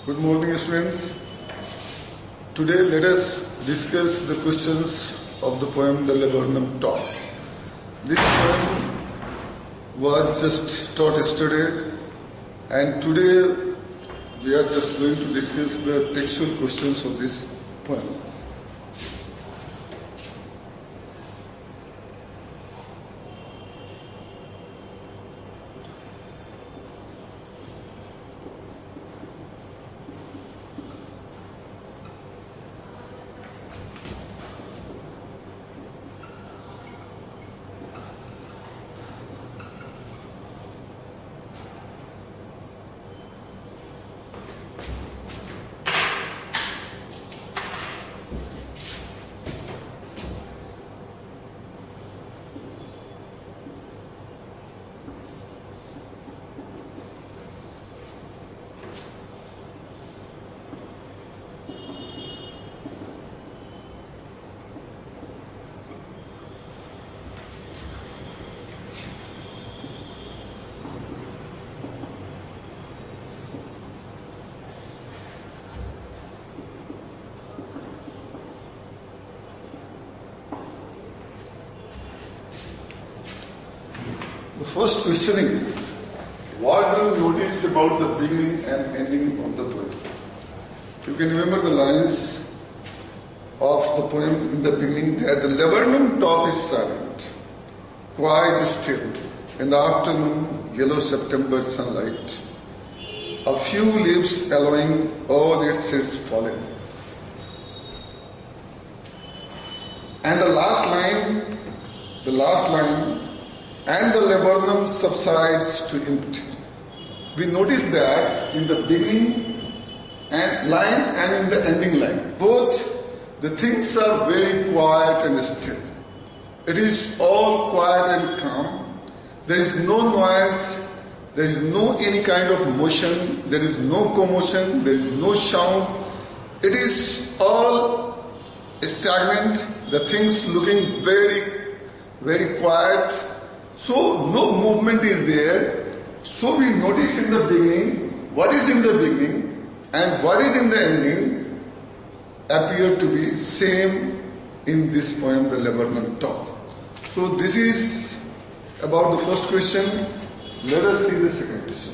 Good morning, students. Today, let us discuss the questions of the poem The Laburnum Top. This poem was just taught yesterday, and today we are just going to discuss the textual questions of this poem. The first question is, what do you notice about the beginning and ending of the poem? You can remember the lines of the poem in the beginning that the laburnum top is silent, quiet still, in the afternoon, yellow September sunlight, a few leaves allowing all its seeds fallen. And the last line, and the laburnum subsides to empty. We notice that in the beginning and line and in the ending line, both the things are very quiet and still. It is all quiet and calm. There is no noise, there is no any kind of motion, there is no commotion, there is no sound. It is all stagnant, the things looking very, very quiet. So no movement is there. So we notice in the beginning, what is in the beginning and what is in the ending appear to be same in this poem, The Laburnum Top. So this is about the first question. Let us see the second question.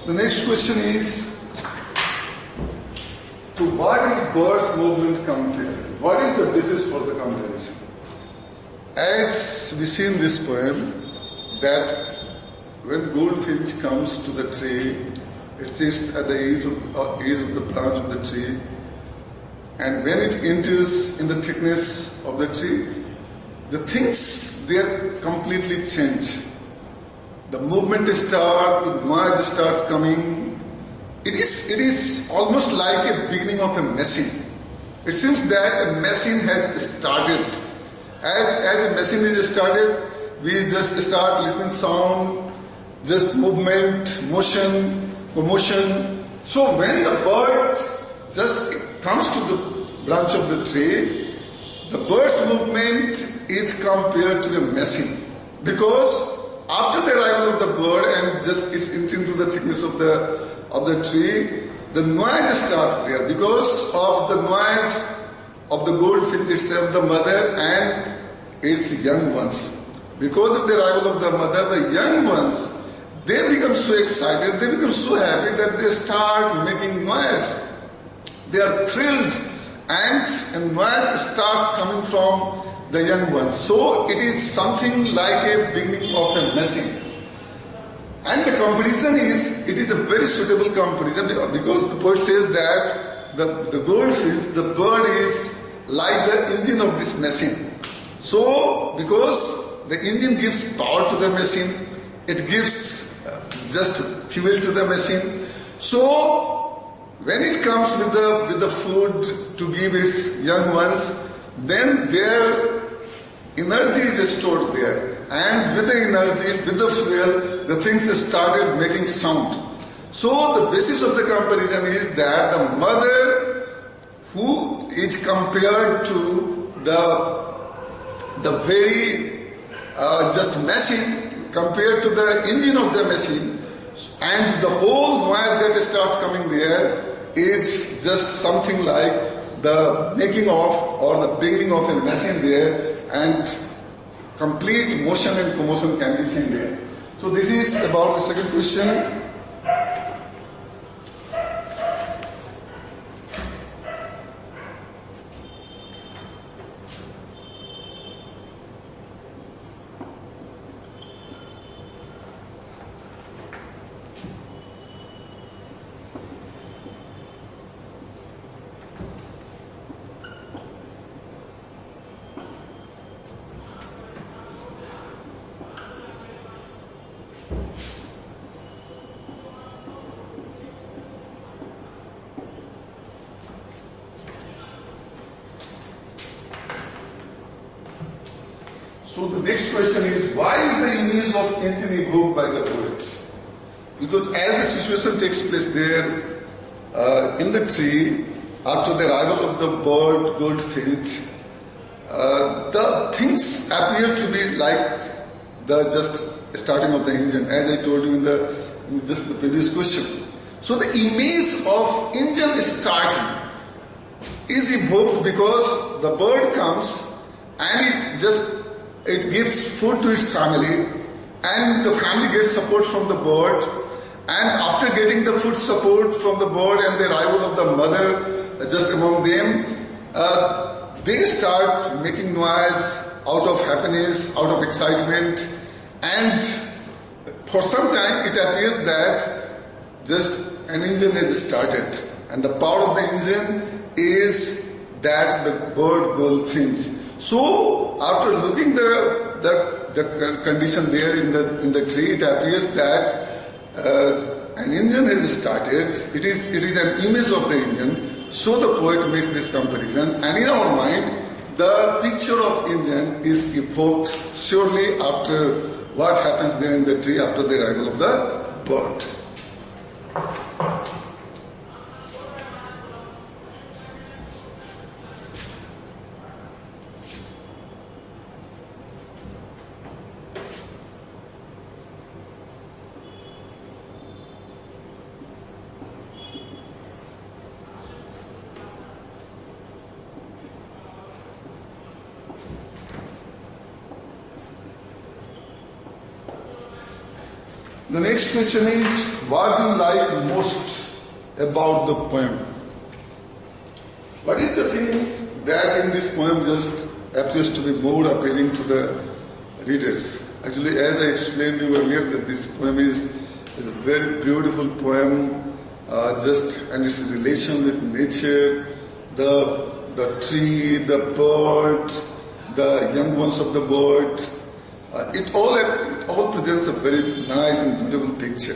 The next question is, to what is bird's movement compared? What is the basis for the comparison? As we see in this poem, that when goldfinch comes to the tree, it sits at the edge of the branch of the tree, and when it enters in the thickness of the tree, the things there completely change. The movement starts, the noise starts coming. It is almost like a beginning of a machine. It seems that a machine has started. As a machine is started, we just start listening sound, just movement, motion, commotion. So when the bird just comes to the branch of the tree, the bird's movement is compared to a machine, because after the arrival of the bird and just it's into the thickness of the tree, the noise starts there because of the noise of the goldfinch itself, the mother and its young ones. Because of the arrival of the mother, the young ones, they become so excited, they become so happy that they start making noise. They are thrilled, and noise starts coming from the young ones. So it is something like a beginning of a machine. And the comparison is, it is a very suitable comparison because the poet says that the goldfinch, the bird is like the engine of this machine. So, because the engine gives power to the machine, it gives just fuel to the machine. So, when it comes with the food to give its young ones, then their energy is stored there. And with the energy, with the fuel, the things started making sound. So the basis of the comparison is that the mother who is compared to the very just machine, compared to the engine of the machine, and the whole noise that starts coming there is just something like the making of or the beginning of a machine there, and complete motion and commotion can be seen there. So this is about the second question. So the next question is, why is the image of engine evoked by the poet? Because as the situation takes place there in the tree, after the arrival of the bird, goldfinch, the things appear to be like the just starting of the engine, as I told you in just the previous question. So the image of engine starting is evoked because the bird comes and it gives food to its family, and the family gets support from the bird, and after getting the food support from the bird and the arrival of the mother just among them, they start making noise out of happiness, out of excitement, and for some time it appears that just an engine is started, and the power of the engine is that the bird goldfinch. So after looking the condition there in the tree, it appears that an engine has started. It is an image of the engine. So the poet makes this comparison, and in our mind, the picture of engine is evoked surely after what happens there in the tree after the arrival of the bird. The next question is, what do you like most about the poem? What is the thing that in this poem just appears to be more appealing to the readers? Actually, as I explained to you earlier, that this poem is a very beautiful poem, and its relation with nature, the tree, the bird, the young ones of the bird. It all presents a very nice and beautiful picture.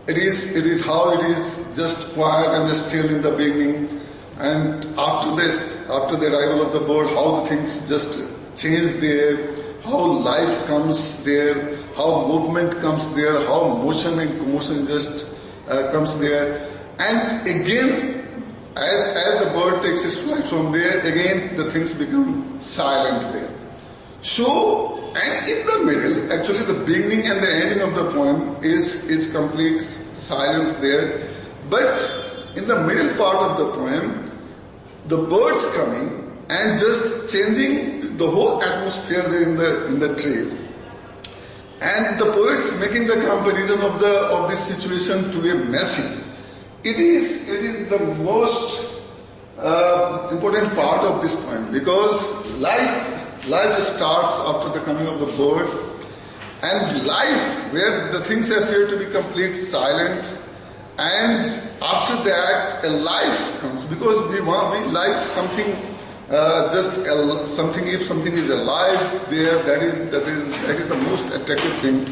It is how it is just quiet and still in the beginning, and after the arrival of the bird, how the things just change there, how life comes there, how movement comes there, how motion and commotion just comes there, and again, as the bird takes its flight from there, again the things become silent there. So. And in the middle, actually the beginning and the ending of the poem is complete silence there. But in the middle part of the poem, the birds coming and just changing the whole atmosphere there in the tree. And the poets making the comparison of this situation to a machine. It is the most important part of this poem, because life starts after the coming of the bird, and life where the things appear to be complete silent, and after that a life comes, because we like something, something. If something is alive there, that is the most attractive thing,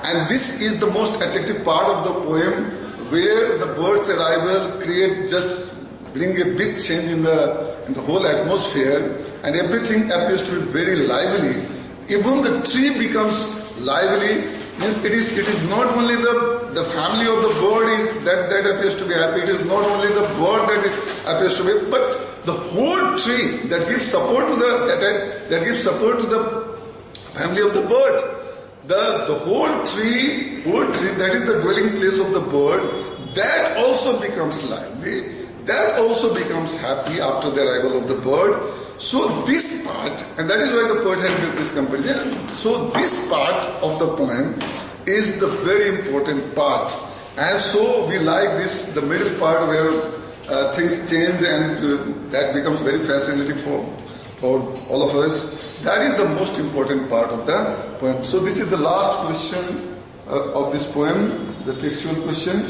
and this is the most attractive part of the poem, where the bird's arrival bring a big change in the whole atmosphere, and everything appears to be very lively. Even the tree becomes lively. Means it is not only the family of the bird that appears to be happy. It is not only the bird that it appears to be, but the whole tree that gives support to the family of the bird. The whole tree that is the dwelling place of the bird, that also becomes lively. That also becomes happy after the arrival of the bird. So this part, and that is why the poet has made this comparison. So this part of the poem is the very important part. And so we like this, the middle part where things change, and that becomes very fascinating for all of us. That is the most important part of the poem. So this is the last question of this poem, the textual question.